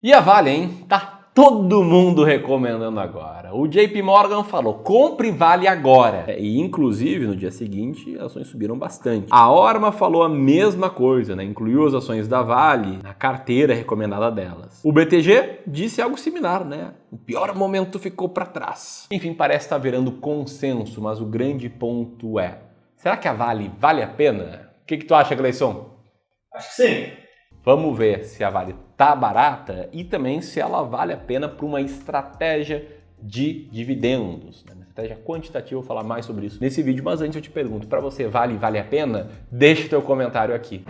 E a Vale, hein? Tá todo mundo recomendando agora. O JP Morgan falou, compre Vale agora. E inclusive no dia seguinte as ações subiram bastante. A Orma falou a mesma coisa, né? Incluiu as ações da Vale na carteira recomendada delas. O BTG disse algo similar, né? O pior momento ficou para trás. Enfim, parece estar virando consenso, mas o grande ponto é: será que a Vale vale a pena? O que tu acha, Gleison? Acho que sim. Vamos ver se a Vale tá barata e também se ela vale a pena para uma estratégia de dividendos. Uma estratégia quantitativa, eu vou falar mais sobre isso nesse vídeo, mas antes eu te pergunto, para você vale a pena? Deixa o teu comentário aqui.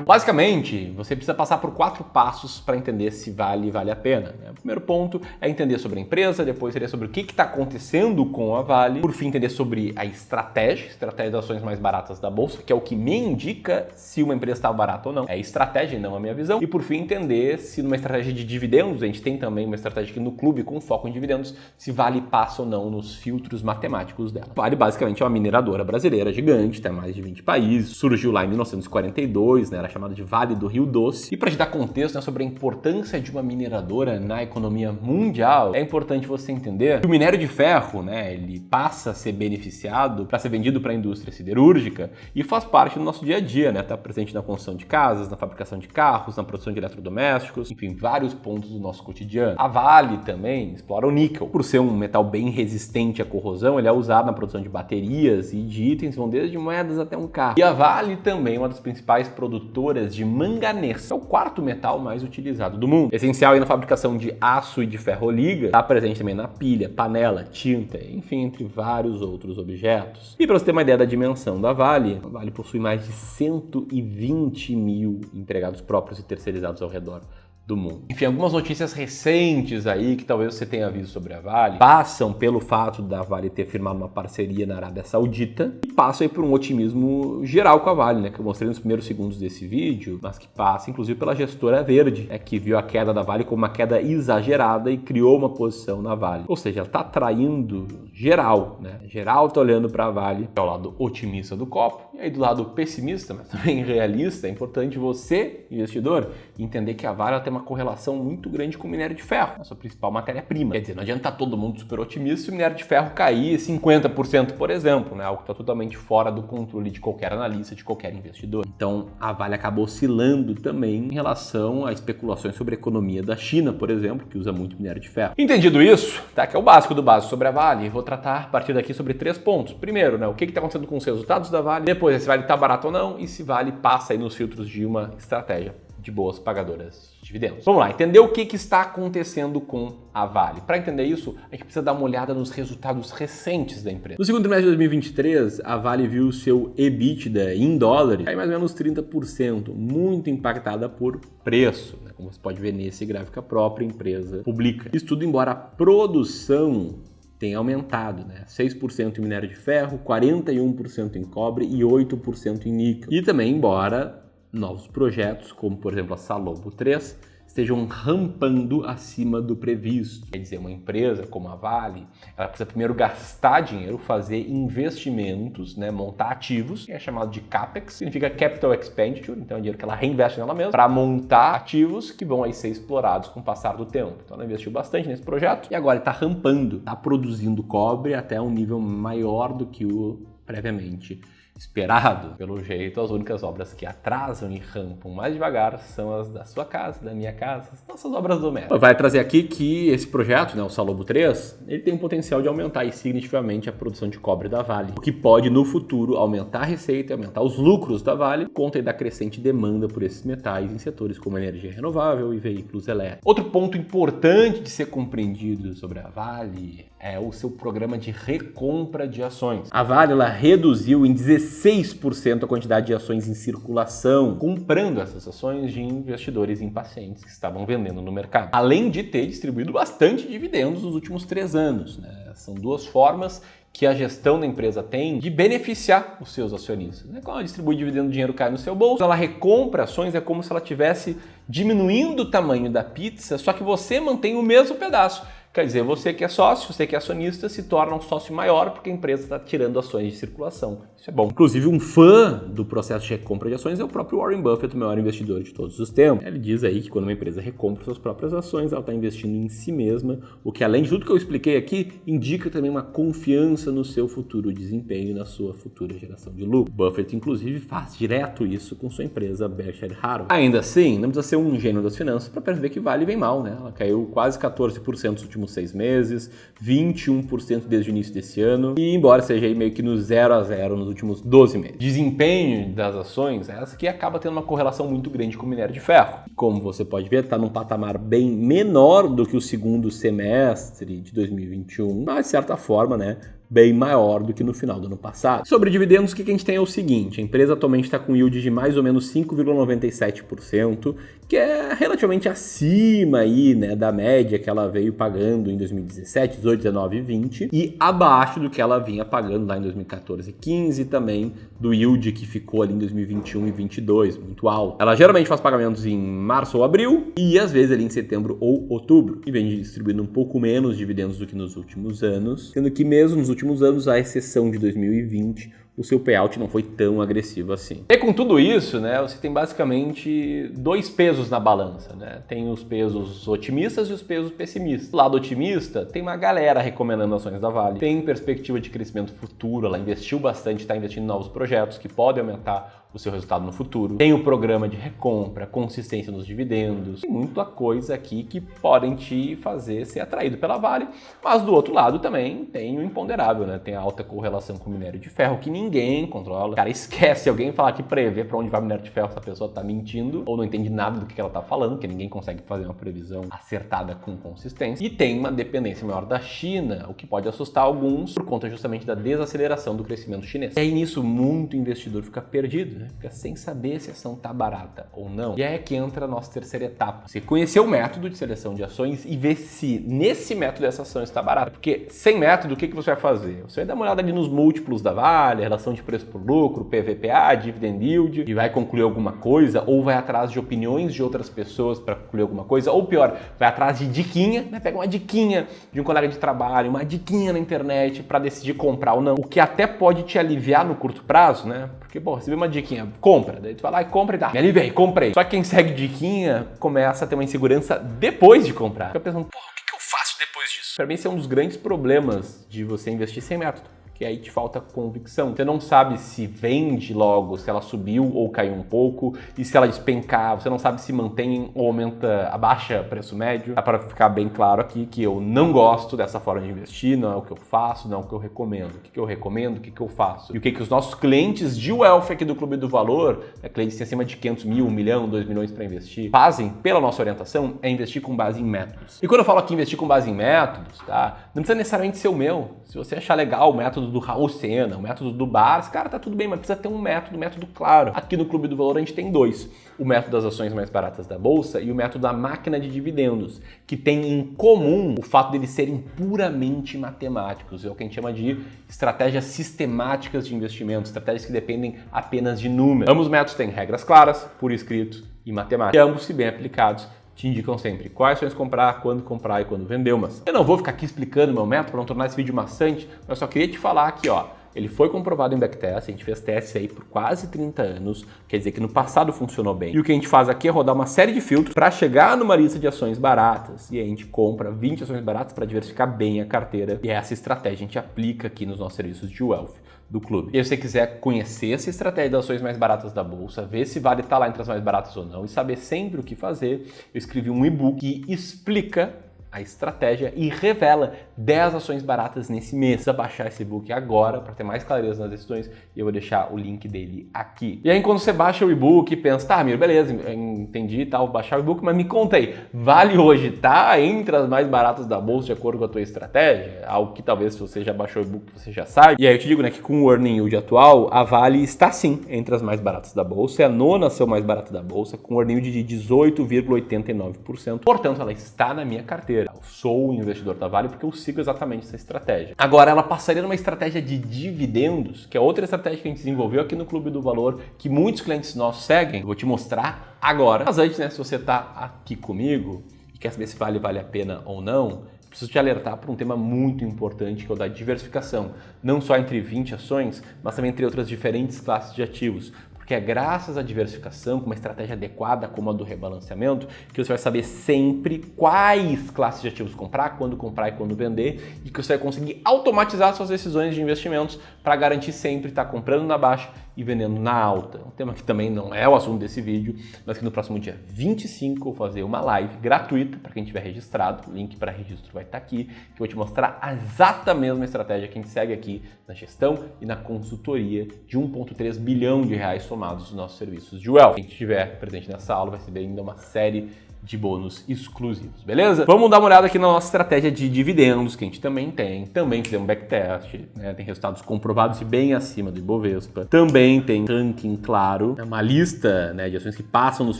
Basicamente, você precisa passar por 4 passos para entender se vale a pena. O primeiro ponto é entender sobre a empresa, depois seria sobre o que está acontecendo com a Vale, por fim entender sobre a estratégia das ações mais baratas da bolsa, que é o que me indica se uma empresa está barata ou não. É estratégia e não a minha visão. E por fim entender se numa estratégia de dividendos, a gente tem também uma estratégia aqui no clube com foco em dividendos, se Vale passa ou não nos filtros matemáticos dela. Vale basicamente é uma mineradora brasileira gigante, tem mais de 20 países, surgiu lá em 1942, né? Era chamado de Vale do Rio Doce. E para te dar contexto, né, sobre a importância de uma mineradora na economia mundial, é importante você entender que o minério de ferro, né, ele passa a ser beneficiado para ser vendido para a indústria siderúrgica e faz parte do nosso dia a dia, né? Está presente na construção de casas, na fabricação de carros, na produção de eletrodomésticos, enfim, vários pontos do nosso cotidiano. A Vale também explora o níquel. Por ser um metal bem resistente à corrosão, ele é usado na produção de baterias e de itens, vão desde moedas até um carro. E a Vale também é uma das principais produtoras de manganês, é o 4º metal mais utilizado do mundo. Essencial aí na fabricação de aço e de ferro-liga, está presente também na pilha, panela, tinta, enfim, entre vários outros objetos. E para você ter uma ideia da dimensão da Vale, a Vale possui mais de 120 mil empregados próprios e terceirizados ao redor do mundo. Enfim, algumas notícias recentes aí que talvez você tenha visto sobre a Vale passam pelo fato da Vale ter firmado uma parceria na Arábia Saudita e passam aí por um otimismo geral com a Vale, né, que eu mostrei nos primeiros segundos desse vídeo, mas que passa inclusive pela gestora Verde, que viu a queda da Vale como uma queda exagerada e criou uma posição na Vale. Ou seja, ela está atraindo geral, né? Geral tá olhando para a Vale, que é o lado otimista do copo, e aí do lado pessimista, mas também realista, é importante você, investidor, entender que a Vale ela tem uma correlação muito grande com o minério de ferro, a sua principal matéria-prima. Quer dizer, não adianta todo mundo super otimista se o minério de ferro cair 50%, por exemplo, né? Algo que está totalmente fora do controle de qualquer analista, de qualquer investidor. Então, a Vale acabou oscilando também em relação a especulações sobre a economia da China, por exemplo, que usa muito minério de ferro. Entendido isso, tá? Que é o básico do básico sobre a Vale, vou tratar a partir daqui sobre 3 pontos. Primeiro, né? O que está acontecendo com os resultados da Vale, depois, se Vale está barato ou não, e se Vale passa aí nos filtros de uma estratégia de boas pagadoras de dividendos. Vamos lá, entender o que está acontecendo com a Vale. Para entender isso, a gente precisa dar uma olhada nos resultados recentes da empresa. No segundo trimestre de 2023, a Vale viu seu EBITDA em dólares cair mais ou menos 30%, muito impactada por preço, né? Como você pode ver nesse gráfico, a própria empresa publica. Isso tudo embora a produção tem aumentado, né? 6% em minério de ferro, 41% em cobre e 8% em níquel. E também, embora novos projetos, como por exemplo a Salobo 3, estejam rampando acima do previsto. Quer dizer, uma empresa como a Vale, ela precisa primeiro gastar dinheiro, fazer investimentos, né, montar ativos, que é chamado de CAPEX, significa Capital Expenditure, então é dinheiro que ela reinveste nela mesma, para montar ativos que vão aí ser explorados com o passar do tempo. Então ela investiu bastante nesse projeto e agora está rampando, está produzindo cobre até um nível maior do que o previamente esperado. Pelo jeito, as únicas obras que atrasam e rampam mais devagar são as da sua casa, da minha casa, as nossas obras domésticas. Vai trazer aqui que esse projeto, né, o Salobo 3, ele tem o potencial de aumentar significativamente a produção de cobre da Vale, o que pode no futuro aumentar a receita e aumentar os lucros da Vale, por conta da crescente demanda por esses metais em setores como energia renovável e veículos elétricos. Outro ponto importante de ser compreendido sobre a Vale é o seu programa de recompra de ações. A Vale ela reduziu em 16% a quantidade de ações em circulação, comprando essas ações de investidores impacientes que estavam vendendo no mercado. Além de ter distribuído bastante dividendos nos últimos 3 anos, né? São 2 formas que a gestão da empresa tem de beneficiar os seus acionistas. Quando ela distribui dividendo, o dinheiro cai no seu bolso, ela recompra ações, é como se ela estivesse diminuindo o tamanho da pizza, só que você mantém o mesmo pedaço. Quer dizer, você que é sócio, você que é acionista, se torna um sócio maior porque a empresa está tirando ações de circulação. Isso é bom. Inclusive, um fã do processo de recompra de ações é o próprio Warren Buffett, o maior investidor de todos os tempos. Ele diz aí que quando uma empresa recompra suas próprias ações, ela está investindo em si mesma, o que, além de tudo que eu expliquei aqui, indica também uma confiança no seu futuro desempenho e na sua futura geração de lucro. Buffett, inclusive, faz direto isso com sua empresa Berkshire Hathaway. Ainda assim, não precisa ser um gênio das finanças para perceber que Vale vem mal, né? Ela caiu quase 14% nos últimos 6 meses, 21% desde o início desse ano, e embora seja aí meio que no 0 a 0 nos últimos 12 meses. Desempenho das ações, essa que acaba tendo uma correlação muito grande com o minério de ferro. Como você pode ver, está num patamar bem menor do que o segundo semestre de 2021, mas de certa forma, né, bem maior do que no final do ano passado. Sobre dividendos, o que a gente tem é o seguinte: a empresa atualmente está com yield de mais ou menos 5,97%, que é relativamente acima aí, né, da média que ela veio pagando em 2017, 18, 19 e 20, e abaixo do que ela vinha pagando lá em 2014 e 15, também do yield que ficou ali em 2021 e 22, muito alto. Ela geralmente faz pagamentos em março ou abril e às vezes ali em setembro ou outubro, e vem distribuindo um pouco menos dividendos do que nos últimos anos, sendo que mesmo nos últimos anos, à exceção de 2020, o seu payout não foi tão agressivo assim. E com tudo isso, né, você tem basicamente dois pesos na balança, né? Tem os pesos otimistas e os pesos pessimistas. Do lado otimista, tem uma galera recomendando ações da Vale, tem perspectiva de crescimento futuro, ela investiu bastante, está investindo em novos projetos que podem aumentar o seu resultado no futuro. Tem o programa de recompra, consistência nos dividendos, tem muita coisa aqui que podem te fazer ser atraído pela Vale, mas do outro lado também tem o imponderável, né? Tem a alta correlação com o minério de ferro que ninguém controla. Cara, esquece alguém falar que prevê para onde vai o minério de ferro, essa pessoa tá mentindo ou não entende nada do que ela tá falando, porque ninguém consegue fazer uma previsão acertada com consistência. E tem uma dependência maior da China, o que pode assustar alguns por conta justamente da desaceleração do crescimento chinês. E aí nisso muito investidor fica perdido, né? Fica sem saber se a ação tá barata ou não. E aí é que entra a nossa terceira etapa. Você conhecer o método de seleção de ações e ver se nesse método essa ação está barata. Porque sem método, o que você vai fazer? Você vai dar uma olhada ali nos múltiplos da Vale, relação de preço por lucro, PVPA, dividend yield, e vai concluir alguma coisa, ou vai atrás de opiniões de outras pessoas para concluir alguma coisa, ou pior, vai atrás de diquinha, né? Pega uma diquinha de um colega de trabalho, uma diquinha na internet para decidir comprar ou não. O que até pode te aliviar no curto prazo, né? Porque, pô, você vê uma diquinha, compra, daí tu vai lá e compra e dá. Me aliviei, comprei. Só que quem segue diquinha começa a ter uma insegurança depois de comprar. Fica pensando, pô, o que eu faço depois disso? Para mim, esse é um dos grandes problemas de você investir sem método. Que aí te falta convicção. Você não sabe se vende logo, se ela subiu ou caiu um pouco, e se ela despencar, você não sabe se mantém ou aumenta, abaixa preço médio. Dá para ficar bem claro aqui que eu não gosto dessa forma de investir, não é o que eu faço, não é o que eu recomendo. O que eu recomendo, o que eu faço. E o que os nossos clientes de Wealth aqui do Clube do Valor, clientes que têm acima de 500 mil, 1 milhão, 2 milhões para investir, fazem pela nossa orientação é investir com base em métodos. E quando eu falo aqui investir com base em métodos, tá? Não precisa necessariamente ser o meu. Se você achar legal o método do Raul Sena, o método do Bars, cara, tá tudo bem, mas precisa ter um método claro. Aqui no Clube do Valor a gente tem dois. O método das ações mais baratas da Bolsa e o método da máquina de dividendos, que tem em comum o fato deles serem puramente matemáticos. É o que a gente chama de estratégias sistemáticas de investimento, estratégias que dependem apenas de números. Ambos os métodos têm regras claras, por escrito e matemática. E ambos, se bem aplicados, te indicam sempre quais ações comprar, quando comprar e quando vender umas. Eu não vou ficar aqui explicando meu método para não tornar esse vídeo maçante, mas só queria te falar aqui, ó. Ele foi comprovado em backtest, a gente fez testes aí por quase 30 anos, quer dizer que no passado funcionou bem. E o que a gente faz aqui é rodar uma série de filtros para chegar numa lista de ações baratas. E aí a gente compra 20 ações baratas para diversificar bem a carteira. E essa estratégia a gente aplica aqui nos nossos serviços de Wealth do clube. E se você quiser conhecer essa estratégia das ações mais baratas da Bolsa, ver se vale estar lá entre as mais baratas ou não e saber sempre o que fazer, eu escrevi um e-book que explica a estratégia e revela 10 ações baratas nesse mês. Precisa baixar esse e-book agora para ter mais clareza nas decisões e eu vou deixar o link dele aqui. E aí quando você baixa o e-book e pensa, tá, Miro, beleza, entendi, tá, vou baixar o e-book, mas me conta aí, Vale hoje tá entre as mais baratas da Bolsa de acordo com a tua estratégia? Algo que talvez se você já baixou o e-book você já sabe. E aí eu te digo, né, que com o earning yield atual, a Vale está sim entre as mais baratas da Bolsa, é a nona ação mais barata da Bolsa, com o earning yield de 18,89%. Portanto, ela está na minha carteira. Eu sou um investidor da Vale porque eu sigo exatamente essa estratégia. Agora, ela passaria numa estratégia de dividendos, que é outra estratégia que a gente desenvolveu aqui no Clube do Valor, que muitos clientes nossos seguem. Eu vou te mostrar agora. Mas antes, né, se você está aqui comigo e quer saber se vale a pena ou não, preciso te alertar para um tema muito importante, que é o da diversificação, não só entre 20 ações, mas também entre outras diferentes classes de ativos. Porque é graças à diversificação, com uma estratégia adequada como a do rebalanceamento, que você vai saber sempre quais classes de ativos comprar, quando comprar e quando vender, e que você vai conseguir automatizar suas decisões de investimentos para garantir sempre estar comprando na baixa e vendendo na alta. Um tema que também não é o assunto desse vídeo, mas que no próximo dia 25 eu vou fazer uma live gratuita para quem tiver registrado, o link para registro vai estar aqui, que eu vou te mostrar a exata mesma estratégia que a gente segue aqui na gestão e na consultoria de 1,3 bilhão de reais somados nos nossos serviços de wealth. Quem estiver presente nessa aula vai receber ainda uma série de bônus exclusivos, beleza? Vamos dar uma olhada aqui na nossa estratégia de dividendos, que a gente também tem. Também fizemos um backtest, né? Tem resultados comprovados e bem acima do Ibovespa. Também tem ranking, claro, uma lista, né, de ações que passam nos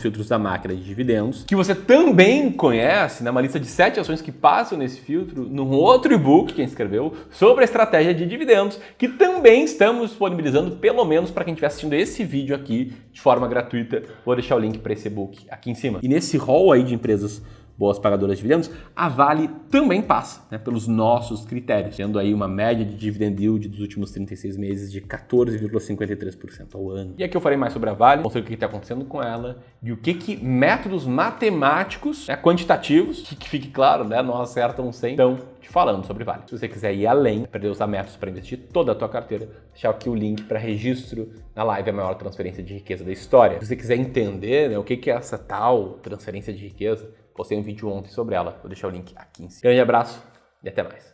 filtros da máquina de dividendos, que você também conhece, né, uma lista de 7 ações que passam nesse filtro, num outro e-book que a gente escreveu sobre a estratégia de dividendos, que também estamos disponibilizando, pelo menos para quem estiver assistindo esse vídeo aqui de forma gratuita. Vou deixar o link para esse e-book aqui em cima. E nesse hall aí de empresas boas pagadoras de dividendos, a Vale também passa, né, pelos nossos critérios, tendo aí uma média de dividend yield dos últimos 36 meses de 14,53% ao ano. E aqui eu falei mais sobre a Vale, mostrar o que está acontecendo com ela e o que métodos matemáticos, né, quantitativos, que fique claro, né, não acertam sempre, estão te falando sobre Vale. Se você quiser ir além, aprender a usar métodos para investir toda a tua carteira, deixar aqui o link para registro na live, a maior transferência de riqueza da história. Se você quiser entender, né, o que é essa tal transferência de riqueza, postei um vídeo ontem sobre ela, vou deixar o link aqui em cima. Grande abraço e até mais.